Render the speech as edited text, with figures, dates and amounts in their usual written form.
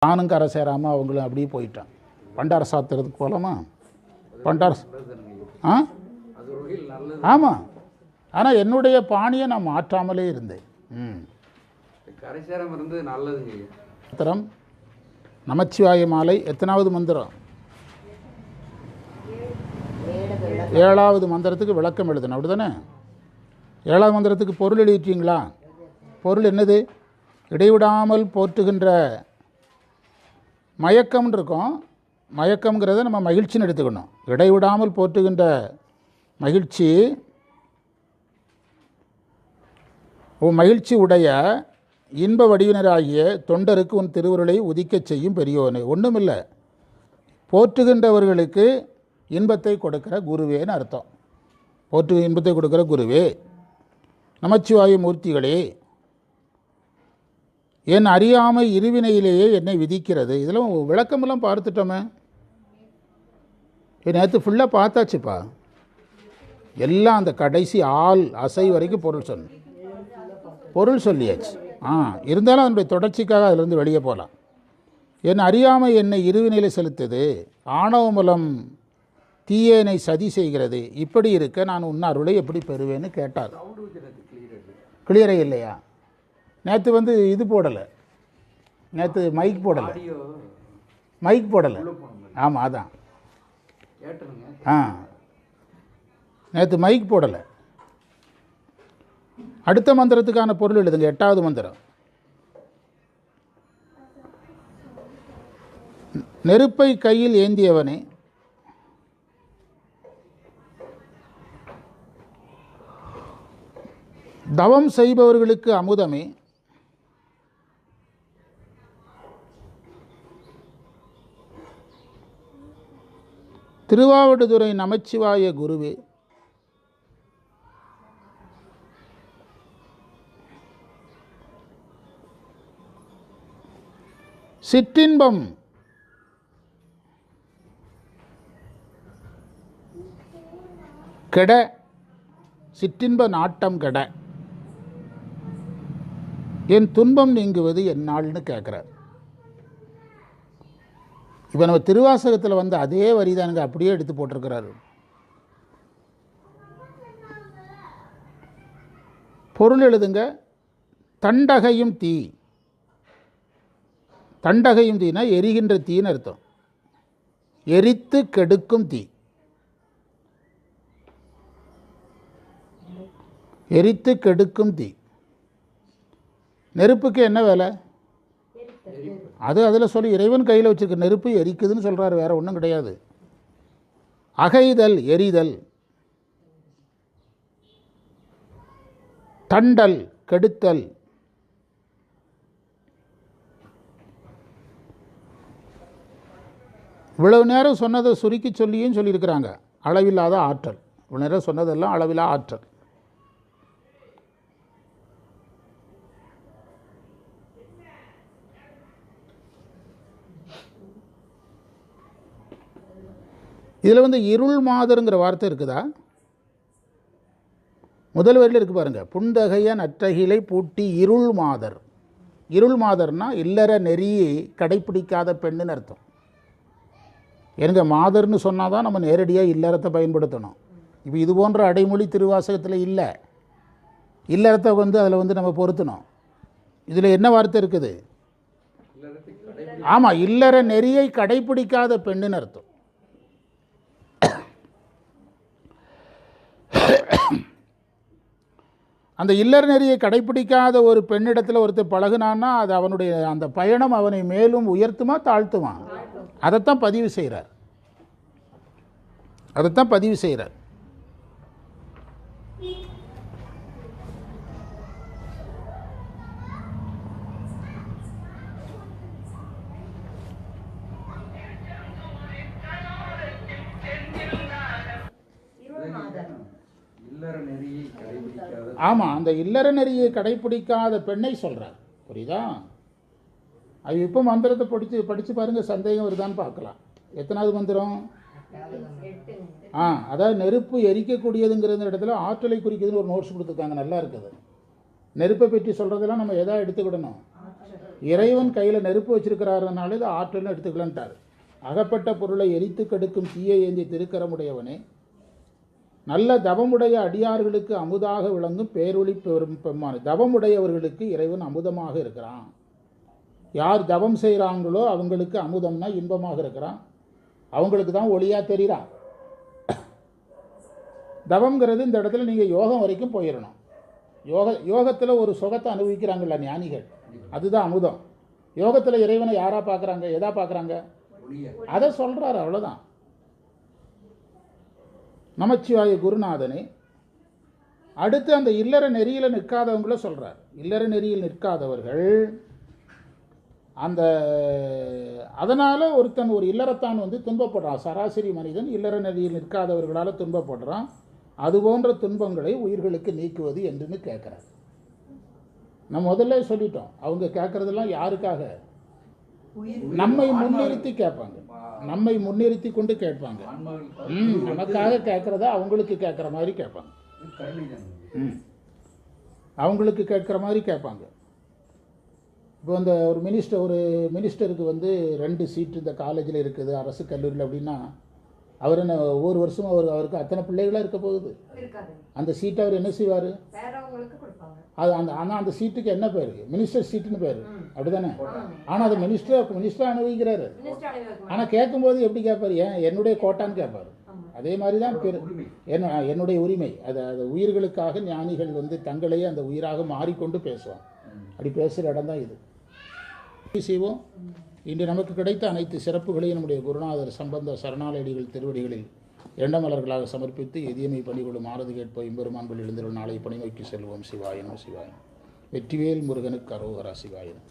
நானும் கரை சேராமல் அவங்களும் அப்படியே போயிட்டான். பண்டார சாத்துறதுக்கு போகலாமா? பண்டார ஆமாம். ஆனால் என்னுடைய பாணியை நான் மாற்றாமலே இருந்தேன். கரை சேராமல் இருந்தது நல்லதுங்க. மந்திரம் நமச்சிவாய மாலை எத்தனாவது மந்திரம்? 7வது மந்திரத்துக்கு விளக்கம் எழுதணும், அப்படி தானே? 7வது மந்திரத்துக்கு பொருள் எழுதிட்டீங்களா? பொருள் என்னது? இடைவிடாமல் போற்றுகின்ற மயக்கம்னு இருக்கும். மயக்கம்ங்கிறத நம்ம மகிழ்ச்சின்னு எடுத்துக்கணும். இடைவிடாமல் போற்றுகின்ற மகிழ்ச்சி, மகிழ்ச்சி உடைய இன்ப வடிவினராகிய தொண்டருக்கு உன் திருவுருளை உதிக்கச் செய்யும் பெரியோனே. ஒன்றுமில்லை, போற்றுகின்றவர்களுக்கு இன்பத்தை கொடுக்கிற குருவேன்னு அர்த்தம். போற்று இன்பத்தை கொடுக்கிற குருவே, நமச்சிவாய மூர்த்திகளே, என் அறியாமை இருவினையிலேயே என்னை விதிக்கிறது. இதெல்லாம் விளக்கமெல்லாம் பார்த்துட்டோமே. நேற்று ஃபுல்லாக பார்த்தாச்சுப்பா. எல்லாம் அந்த கடைசி ஆள் அசை வரைக்கும் பொருள் சொல்லியாச்சு. இருந்தாலும் அதனுடைய தொடர்ச்சிக்காக அதிலிருந்து வெளியே போகலாம். என் அறியாமை என்னை இருவினையில் செலுத்துது, ஆணவ மூலம் தீயனை சதி செய்கிறது. இப்படி இருக்க நான் உன் அருளை எப்படி பெறுவேன்னு கேட்டார். கிளியரே இல்லையா? நேற்று இது போடலை, நேற்று மைக் போடலை. ஆமாம், அதான். நேற்று மைக் போடலை. அடுத்த மந்திரத்துக்கான பொருள் எழுதுங்க. 8வது மந்திரம். நெருப்பை கையில் ஏந்தியவனே, தவம் செய்பவர்களுக்கு அமுதமே, திருவாவடுதுறை நமச்சிவாய குருவே, சிற்றின்பம் கெட, சிற்றின்ப நாட்டம் கெட, என் துன்பம் நீங்குவது என்னால்னு கேட்குறார். இப்போ நம்ம திருவாசகத்தில் அதே வரி தானுங்க அப்படியே எடுத்து போட்டிருக்கிறாரு. பொருள் எழுதுங்க. தண்டகையும் தீ. தண்டகையும் தீனா எரிகின்ற தீன்னு அர்த்தம். எரித்து கெடுக்கும் தீ. எரித்து கெடுக்கும் தீ. நெருப்புக்கு என்ன வேலை? அது அதில் சொல்லி இறைவன் கையில் வச்சுருக்க நெருப்பு எரிக்குதுன்னு சொல்கிறார், வேறு ஒன்றும் கிடையாது. அகைதல் எரிதல், தண்டல் கெடுத்தல், இவ்வளவு நேரம் சொன்னதை சுருக்கி சொல்லியும் சொல்லியிருக்கிறாங்க. அளவில்லாத ஆற்றல். இவ்வளோ நேரம் சொன்னதெல்லாம் அளவில்லா ஆற்றல். இதில் இருள் மாதருங்கிற வார்த்தை இருக்குதா? முதல் வரையில் இருக்கு பாருங்க. புண்டகைய நற்றகிலை பூட்டி இருள் மாதர். இருள் மாதர்னா இல்லற நெறியை கடைப்பிடிக்காத பெண்ணுன்னு அர்த்தம். எனக்கு மாதர்னு சொன்னால் தான் நம்ம நேரடியாக இல்லறத்தை பயன்படுத்தணும். இப்போ இது போன்ற அடைமொழி திருவாசகத்தில் இல்லை. இல்லறத்தை அதில் நம்ம பொருத்தணும். இதில் என்ன வார்த்தை இருக்குது? ஆமாம், இல்லற நெறியை கடைப்பிடிக்காத பெண்ணுன்னு அர்த்தம். அந்த இல்லற நெறியை கடைப்பிடிக்காத ஒரு பெண்ணிடத்தில் ஒருத்தர் பழகுனான்னா அது அவனுடைய அந்த பயணம் அவனை மேலும் உயர்த்துமா தாழ்த்துமா? அதைத்தான் பதிவு செய்கிறார். ஆமாம், அந்த இல்லற நெறியை கடைப்பிடிக்காத பெண்ணை சொல்கிறார். புரியுதா? அது இப்போ மந்திரத்தை படித்து பாருங்கள், சந்தேகம் வருதான்னு பார்க்கலாம். எத்தனாவது மந்திரம்? அதாவது நெருப்பு எரிக்கக்கூடியதுங்கிற இடத்துல ஆற்றலை குறிக்கிறதுன்னு ஒரு நோட்ஸ் கொடுத்துருக்காங்க, நல்லா இருக்குது. நெருப்பை பற்றி சொல்கிறதெல்லாம் நம்ம எதா எடுத்துக்கிடணும்? இறைவன் கையில் நெருப்பு வச்சிருக்கிறாருனால இது ஆற்றல்னு எடுத்துக்கலன்ட்டார். அகப்பட்ட பொருளை எரித்து கெடுக்கும் தீயை ஏந்தி திருக்கரமுடையவனே, நல்ல தவமுடைய அடியார்களுக்கு அமுதாக விளங்கும் பேரொளி பெருமான். தவமுடையவர்களுக்கு இறைவன் அமுதமாக இருக்கிறான். யார் தவம் செய்கிறாங்களோ அவங்களுக்கு அமுதம்னா இன்பமாக இருக்கிறான். அவங்களுக்கு தான் ஒளியாக தெரிகிறான். தவம்ங்கிறது இந்த இடத்துல நீங்கள் யோகம் வரைக்கும் போயிடணும். யோகத்தில் ஒரு சுகத்தை அனுபவிக்கிறாங்கல்ல ஞானிகள், அதுதான் அமுதம். யோகத்தில் இறைவனை யாராக பார்க்குறாங்க, எதா பார்க்குறாங்க, அதை சொல்கிறாரு, அவ்வளோதான். நமச்சிவாய குருநாதனே அடுத்து அந்த இல்லற நெறியில் நிற்காதவங்கள சொல்கிறார். இல்லற நெறியில் நிற்காதவர்கள் அந்த அதனால் ஒருத்தன் ஒரு இல்லறத்தான் வந்து துன்பப்படுறான். சராசரி மனிதன் இல்லற நெறியில் நிற்காதவர்களால் துன்பப்படுறான். அதுபோன்ற துன்பங்களை உயிர்களுக்கு நீக்குவது என்றுன்னு கேட்குறார். நம்ம முதல்ல சொல்லிட்டோம், அவங்க கேட்குறதெல்லாம் யாருக்காக? நம்மை முன்னிறுத்தி கேட்பாங்க, நம்மை முன்னிறுத்தி கொண்டு கேட்பாங்க. நமக்காக கேட்குறத அவங்களுக்கு கேட்குற மாதிரி கேட்பாங்க. அவங்களுக்கு கேட்குற மாதிரி கேட்பாங்க. இப்போ இந்த ஒரு மினிஸ்டருக்கு வந்து 2 சீட்டு இந்த காலேஜில் இருக்குது, அரசு கல்லூரியில் அப்படின்னா, அவர் என்ன ஒவ்வொரு வருஷமும் அவருக்கு அத்தனை பிள்ளைகளாக இருக்க போகுது. அந்த சீட்டை அவர் என்ன செய்வார்? அது ஆனால் அந்த சீட்டுக்கு என்ன பேர்? மினிஸ்டர் சீட்டுன்னு பேர், அப்படிதானே? ஆனால் அது மினிஸ்டர் அனுபவிக்கிறாரு. ஆனால் கேட்கும்போது எப்படி கேட்பார்? ஏன் என்னுடைய கோட்டான்னு கேட்பார். அதே மாதிரி தான் என்னுடைய உரிமை. அது உயிர்களுக்காக ஞானிகள் வந்து தங்களையே அந்த உயிராக மாறிக்கொண்டு பேசுவாங்க. அப்படி பேசுகிற இடம் தான் இது. செய்வோம். இன்று நமக்கு கிடைத்த அனைத்து சிறப்புகளையும் நம்முடைய குருநாதர் சம்பந்த சரணாலயடிகள் திருவடிகளில் எண்ணமலர்களாக சமர்ப்பித்து எதியமை பணிகொள்ளும் ஆரது கேட்போம். எம்பெருமான்கள் எழுந்திருள் நாளை பணி நோக்கி செல்வோம். சிவாயனம் சிவாயனம். வெற்றிவேல் முருகனுக்கு அரோகரா. சிவாயனம்.